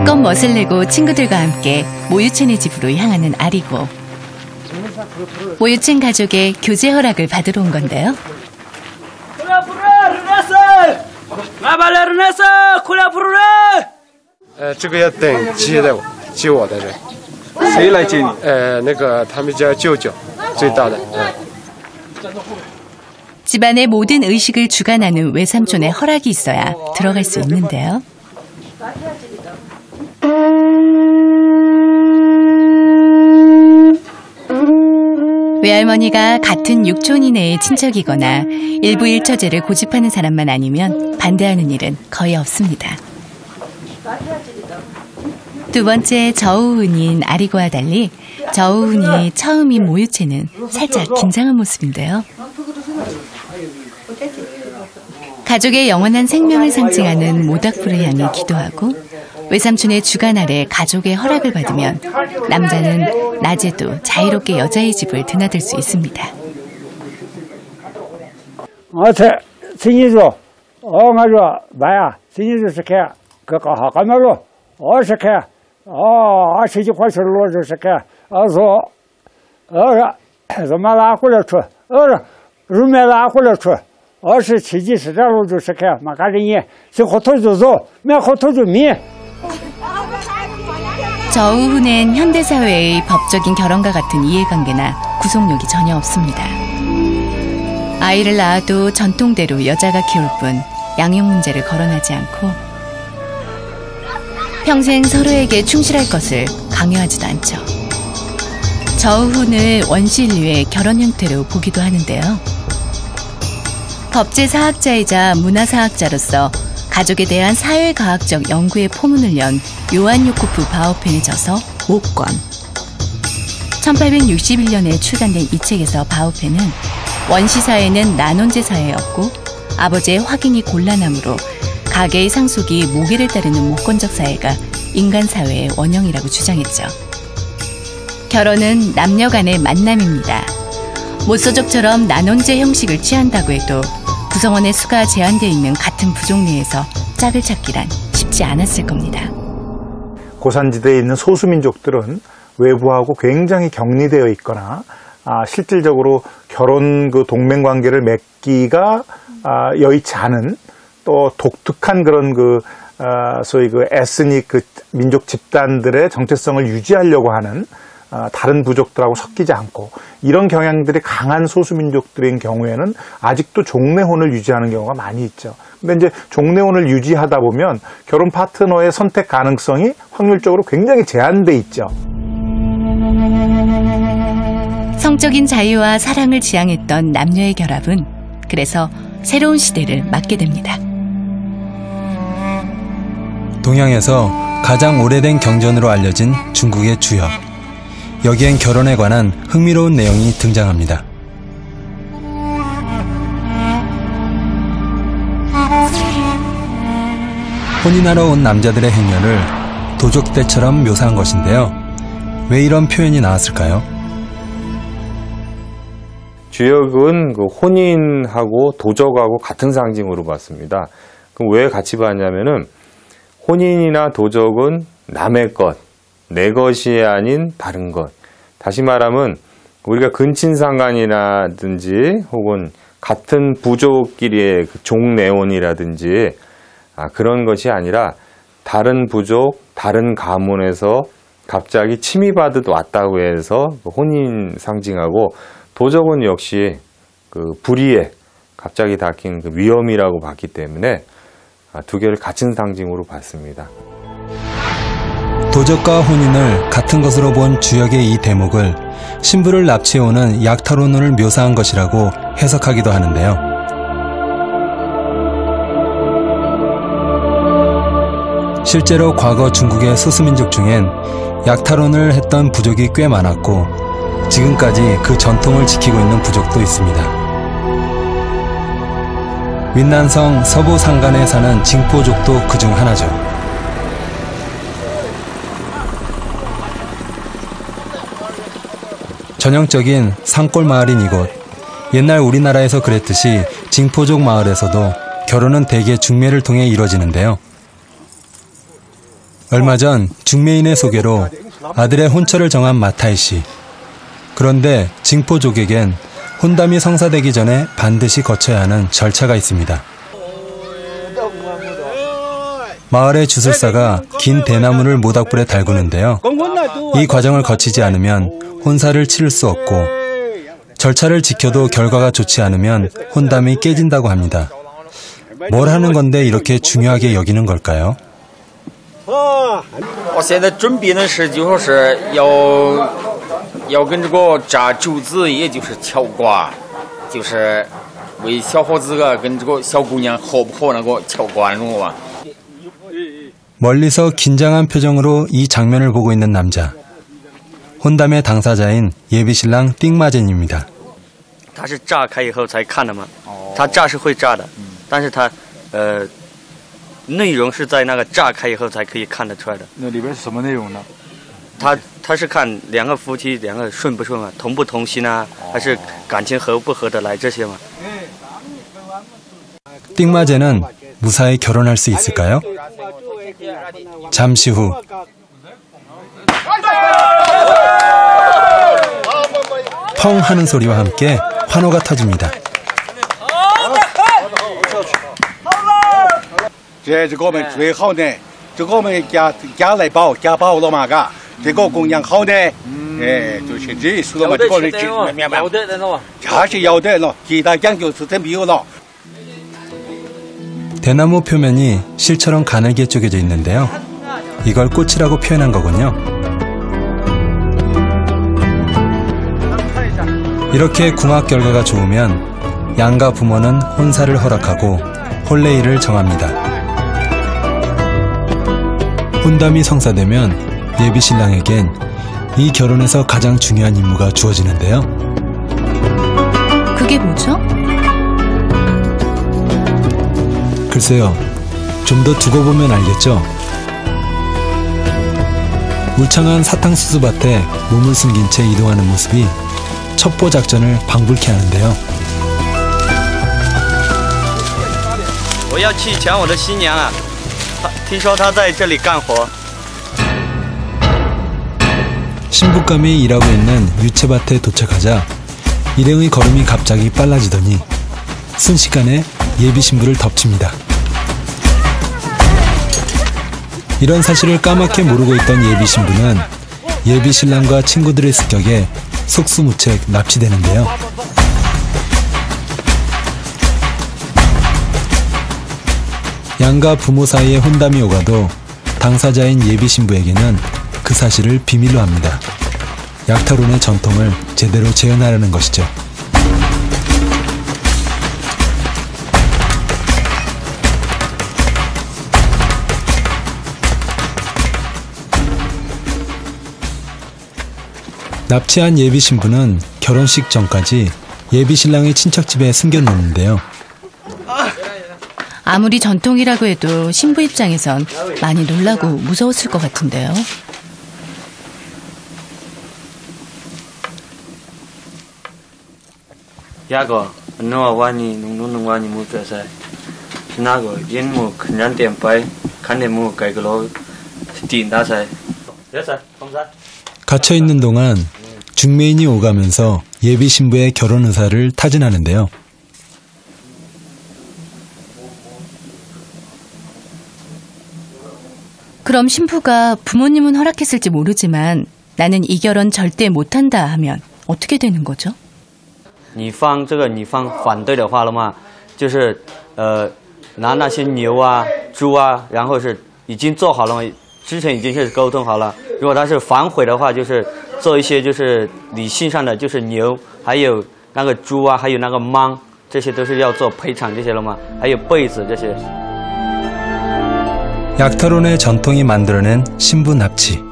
실컷 멋을 내고 친구들과 함께 모유첸의 집으로 향하는 아리고. 모유첸 가족의 교제 허락을 받으러 온 건데요. 집안의 모든 의식을 주관하는 외삼촌의 허락이 있어야 들어갈 수 있는데요. 외할머니가 같은 육촌 이내의 친척이거나 일부 일처제를 고집하는 사람만 아니면 반대하는 일은 거의 없습니다. 두 번째 저우훈인 아리고와 달리 저우훈이 처음인 모유첸은 살짝 긴장한 모습인데요. 가족의 영원한 생명을 상징하는 모닥불을 향해 기도하고 외삼촌의 주관 아래 가족의 허락을 받으면 남자는 낮에도 자유롭게 여자의 집을 드나들 수 있습니다. 생일도 가져 봐야 생일도 시켜 그거 하가말로 시켜 시집 활설로 시켜 어서 말아 굴려줘 루메라 굴려줘 어시 지지 스라로 시켜 마가리니 저 호토조zo 매 호토조미. 저우훈엔 현대사회의 법적인 결혼과 같은 이해관계나 구속력이 전혀 없습니다. 아이를 낳아도 전통대로 여자가 키울 뿐 양육 문제를 거론하지 않고 평생 서로에게 충실할 것을 강요하지도 않죠. 저우훈을 원시인류의 결혼 형태로 보기도 하는데요. 법제사학자이자 문화사학자로서 가족에 대한 사회과학적 연구의 포문을 연 요한 요코프 바오펜에 져서 목권. 1861년에 출간된 이 책에서 바오펜은 원시사회는 난원제 사회였고 아버지의 확인이 곤란하므로 가계의 상속이 모계를 따르는 목권적 사회가 인간사회의 원형이라고 주장했죠. 결혼은 남녀 간의 만남입니다. 모서족처럼 난원제 형식을 취한다고 해도 구성원의 수가 제한되어 있는 같은 부족 내에서 짝을 찾기란 쉽지 않았을 겁니다. 고산지대에 있는 소수민족들은 외부하고 굉장히 격리되어 있거나 실질적으로 결혼 동맹관계를 맺기가 여의치 않은 또 독특한 그런 소위 에스닉 민족 집단들의 정체성을 유지하려고 하는 다른 부족들하고 섞이지 않고 이런 경향들이 강한 소수민족들인 경우에는 아직도 종례혼을 유지하는 경우가 많이 있죠. 근데 이제 종례혼을 유지하다 보면 결혼 파트너의 선택 가능성이 확률적으로 굉장히 제한돼 있죠. 성적인 자유와 사랑을 지향했던 남녀의 결합은 그래서 새로운 시대를 맞게 됩니다. 동양에서 가장 오래된 경전으로 알려진 중국의 주역. 여기엔 결혼에 관한 흥미로운 내용이 등장합니다. 혼인하러 온 남자들의 행렬을 도적대처럼 묘사한 것인데요. 왜 이런 표현이 나왔을까요? 주역은 혼인하고 도적하고 같은 상징으로 봤습니다. 그럼 왜 같이 봤냐면은 혼인이나 도적은 남의 것, 내 것이 아닌 다른 것. 다시 말하면 우리가 근친상간이라든지 혹은 같은 부족끼리의 종내혼이라든지 그런 것이 아니라 다른 부족, 다른 가문에서 갑자기 침입하듯 왔다고 해서 혼인 상징하고 도적은 역시 불의에 갑자기 닥친 위험이라고 봤기 때문에 두 개를 같은 상징으로 봤습니다. 도적과 혼인을 같은 것으로 본 주역의 이 대목을 신부를 납치해오는 약탈혼을 묘사한 것이라고 해석하기도 하는데요. 실제로 과거 중국의 소수민족 중엔 약탈혼을 했던 부족이 꽤 많았고 지금까지 그 전통을 지키고 있는 부족도 있습니다. 윈난성 서부 산간에 사는 징포족도 그중 하나죠. 전형적인 산골 마을인 이곳. 옛날 우리나라에서 그랬듯이 징포족 마을에서도 결혼은 대개 중매를 통해 이루어지는데요. 얼마 전 중매인의 소개로 아들의 혼처를 정한 마타이 씨. 그런데 징포족에겐 혼담이 성사되기 전에 반드시 거쳐야 하는 절차가 있습니다. 마을의 주술사가 긴 대나무를 모닥불에 달구는데요. 이 과정을 거치지 않으면 혼사를 치를 수 없고 절차를 지켜도 결과가 좋지 않으면 혼담이 깨진다고 합니다. 뭘 하는 건데 이렇게 중요하게 여기는 걸까요? 我现在准备的是，就说是要跟这个扎酒子，也就是敲瓜，就是为小伙子跟这个小姑娘合不合那个敲瓜那种吧。 멀리서 긴장한 표정으로 이 장면을 보고 있는 남자. 혼담의 당사자인 예비신랑 띵마젠입니다. 他是炸开以后才看的嘛，他炸是会炸的，但是他内容是在那个炸开以后才可以看得出来的。那里边是什么内容呢？他是看两个夫妻两个顺不顺啊，同不同心啊，还是感情合不合得来这些嘛。 띵마젠은 무사히 결혼할 수 있을까요? 잠시 후 펑 하는 소리와 함께 환호가 터집니다. 这个我们最好呢，这个我们家来保家保了嘛嘎，这个供养好呢，就是这说了嘛，这个人明白吗？还是要得了，其他讲究是真没有了。 대나무 표면이 실처럼 가늘게 쪼개져 있는데요. 이걸 꽃이라고 표현한 거군요. 이렇게 궁합 결과가 좋으면 양가 부모는 혼사를 허락하고 혼례일을 정합니다. 혼담이 성사되면 예비신랑에겐 이 결혼에서 가장 중요한 임무가 주어지는데요. 그게 뭐죠? 글쎄요, 좀 더 두고 보면 알겠죠? 울창한 사탕수수밭에 몸을 숨긴 채 이동하는 모습이 첩보 작전을 방불케 하는데요. 我要去抢我的新娘啊！听说她在这里干活。 신부감이 일하고 있는 유채밭에 도착하자 일행의 걸음이 갑자기 빨라지더니 순식간에 예비 신부를 덮칩니다. 이런 사실을 까맣게 모르고 있던 예비 신부는 예비 신랑과 친구들의 습격에 속수무책 납치되는데요. 양가 부모 사이에 혼담이 오가도 당사자인 예비 신부에게는 그 사실을 비밀로 합니다. 약탈혼의 전통을 제대로 재현하려는 것이죠. 납치한 예비 신부는 결혼식 전까지 예비 신랑의 친척집에 숨겨놓는데요. 아무리 전통이라고 해도 신부 입장에선 많이 놀라고 무서웠을 것 같은데요. 야거, 너와 와니 농농 와니 무뼈사. 나거 인무 큰란 땜빠이 간내 무 갈글로 뛴다사. 됐어, 검사. 갇혀있는 동안 중매인이 오가면서 예비 신부의 결혼 의사를 타진하는데요. 그럼 신부가 부모님은 허락했을지 모르지만 나는 이 결혼 절대 못한다 하면 어떻게 되는 거죠? 女方反对的话了嘛，就是拿那些牛啊、猪啊，然后是已经做好了嘛，之前已经是沟通好了。如果他是反悔的话，就是做一些就是理性上的，就是牛，还有那个猪啊，还有那个猫，这些都是要做赔偿这些了嘛，还有被子这些。 약탈혼의 전통이 만들어낸 신부 납치.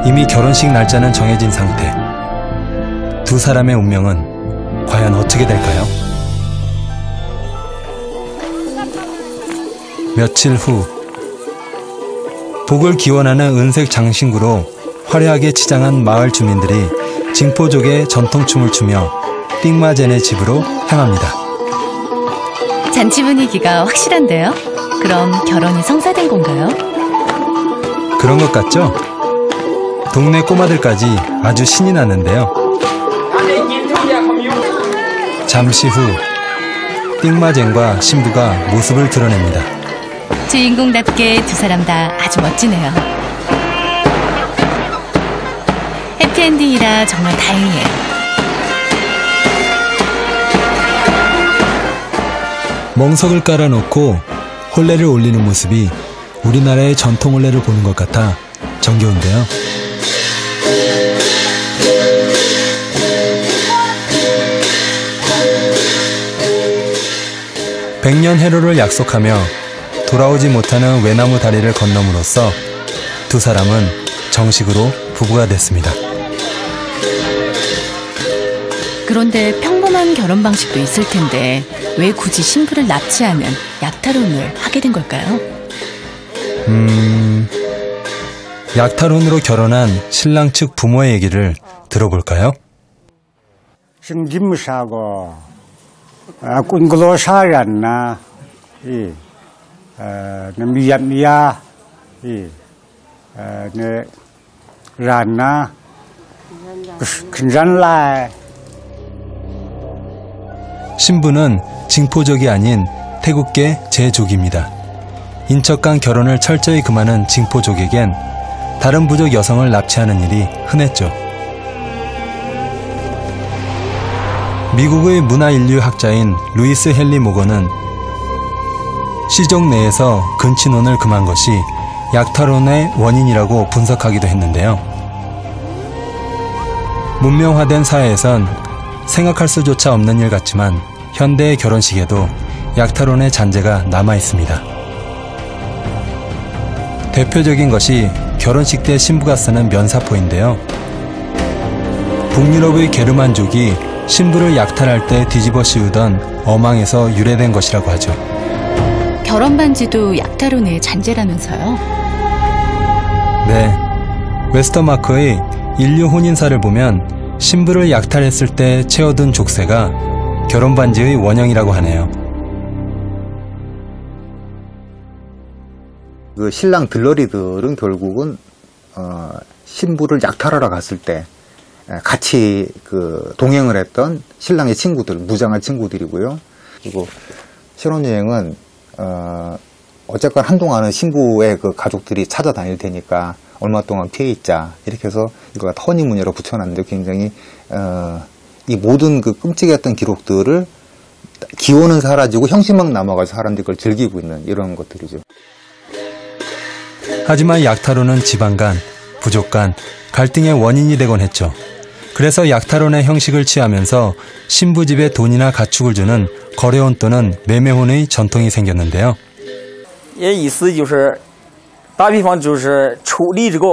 이미 결혼식 날짜는 정해진 상태. 두 사람의 운명은 과연 어떻게 될까요? 며칠 후 복을 기원하는 은색 장신구로 화려하게 치장한 마을 주민들이 징포족의 전통춤을 추며 띵마젠의 집으로 향합니다. 잔치 분위기가 확실한데요? 그럼 결혼이 성사된 건가요? 그런 것 같죠? 동네 꼬마들까지 아주 신이 났는데요. 잠시 후 띵마쟁과 신부가 모습을 드러냅니다. 주인공답게 두 사람 다 아주 멋지네요. 해피엔딩이라 정말 다행이에요. 멍석을 깔아놓고 혼례를 올리는 모습이 우리나라의 전통 혼례를 보는 것 같아 정겨운데요. 백년 해로를 약속하며 돌아오지 못하는 외나무 다리를 건너므로써 두 사람은 정식으로 부부가 됐습니다. 그런데 평범한 결혼 방식도 있을 텐데 왜 굳이 신부를 납치하는 약탈혼을 하게 된 걸까요? 약탈혼으로 결혼한 신랑 측 부모의 얘기를 들어볼까요? 심지무사고 꾼글로사였나 미야미야 란나 근잔라. 신부는 징포족이 아닌 태국계 제족입니다. 인척간 결혼을 철저히 금하는 징포족에겐 다른 부족 여성을 납치하는 일이 흔했죠. 미국의 문화인류학자인 루이스 헨리 모건은 시족 내에서 근친혼을 금한 것이 약탈혼의 원인이라고 분석하기도 했는데요. 문명화된 사회에선 생각할 수조차 없는 일 같지만 현대의 결혼식에도 약탈혼의 잔재가 남아 있습니다. 대표적인 것이 결혼식 때 신부가 쓰는 면사포인데요. 북유럽의 게르만족이 신부를 약탈할 때 뒤집어 씌우던 어망에서 유래된 것이라고 하죠. 결혼 반지도 약탈혼의 잔재라면서요? 네. 웨스터마크의 인류 혼인사를 보면 신부를 약탈했을 때 채워둔 족쇄가 결혼 반지의 원형이라고 하네요. 그 신랑 들러리들은 결국은 신부를 약탈하러 갔을 때 같이 그 동행을 했던 신랑의 친구들, 무장한 친구들이고요. 그리고 신혼여행은 어쨌건 한동안은 신부의 그 가족들이 찾아다닐 테니까 얼마 동안 피해 있자 이렇게 해서 이거 허니문이라고 붙여놨는데 굉장히 이 모든 그 끔찍했던 기록들을 기원은 사라지고 형식만 남아가지고 사람들이 그걸 즐기고 있는 이런 것들이죠. 하지만 약탈혼은 집안 간, 부족 간 갈등의 원인이 되곤 했죠. 그래서 약탈혼의 형식을 취하면서 신부 집에 돈이나 가축을 주는 거래혼 또는 매매혼의 전통이 생겼는데요. 也意思就是打比方就是抽礼这个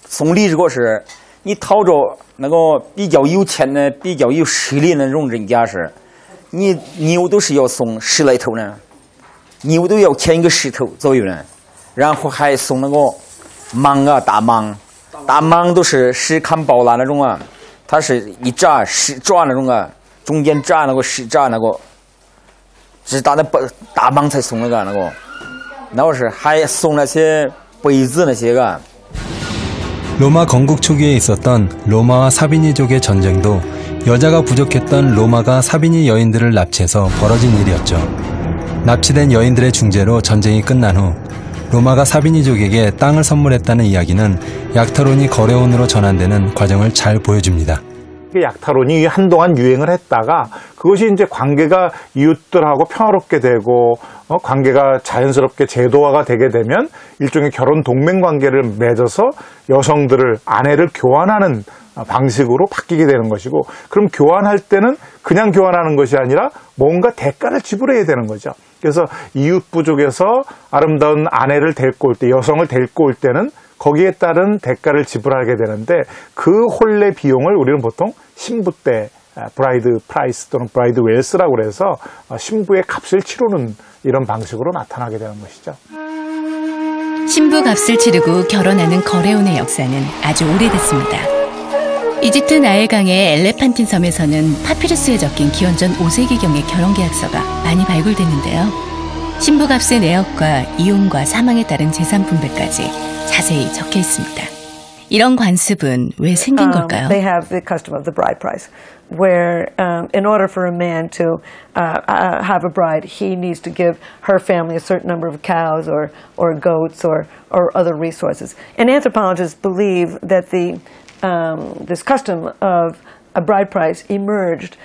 送礼这个是你讨着那个比较有钱的比较有势力的那种人家是你牛都是要送10来头呢牛都要牵一个10头左右呢然后还送那个蟒啊大蟒都是10砍包啦那种啊它是一扎10抓那种啊中间扎那个10扎那个只打的大蟒才送那个然后是还送那些杯子那些个 로마 건국 초기에 있었던 로마와 사비니족의 전쟁도 여자가 부족했던 로마가 사비니 여인들을 납치해서 벌어진 일이었죠. 납치된 여인들의 중재로 전쟁이 끝난 후 로마가 사비니족에게 땅을 선물했다는 이야기는 약탈혼이 거래혼으로 전환되는 과정을 잘 보여줍니다. 약탈혼이 한동안 유행을 했다가 그것이 이제 관계가 이웃들하고 평화롭게 되고 관계가 자연스럽게 제도화가 되게 되면 일종의 결혼 동맹 관계를 맺어서 여성들을 아내를 교환하는 방식으로 바뀌게 되는 것이고 그럼 교환할 때는 그냥 교환하는 것이 아니라 뭔가 대가를 지불해야 되는 거죠. 그래서 이웃 부족에서 아름다운 아내를 데리고 올 때 여성을 데리고 올 때는 거기에 따른 대가를 지불하게 되는데 그 혼례 비용을 우리는 보통 신부 때 브라이드 프라이스 또는 브라이드 웰스라고 그래서 신부의 값을 치르는 이런 방식으로 나타나게 되는 것이죠. 신부 값을 치르고 결혼하는 거래혼의 역사는 아주 오래됐습니다. 이집트 나일강의 엘레판틴 섬에서는 파피루스에 적힌 기원전 5세기경의 결혼계약서가 많이 발굴됐는데요. 신부값의 내역과 이혼과 사망에 따른 재산 분배까지 자세히 적혀 있습니다. 이런 관습은 왜 생긴 걸까요? They have the custom of the bride price, where in order for a man to have a bride, he needs to give her family a certain number of cows or goats or other resources. And anthropologists believe that this custom of a bride price emerged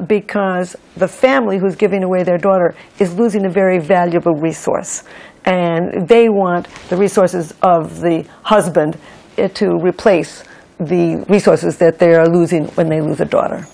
because the family who's giving away their daughter is losing a very valuable resource. And they want the resources of the husband to replace the resources that they are losing when they lose a daughter.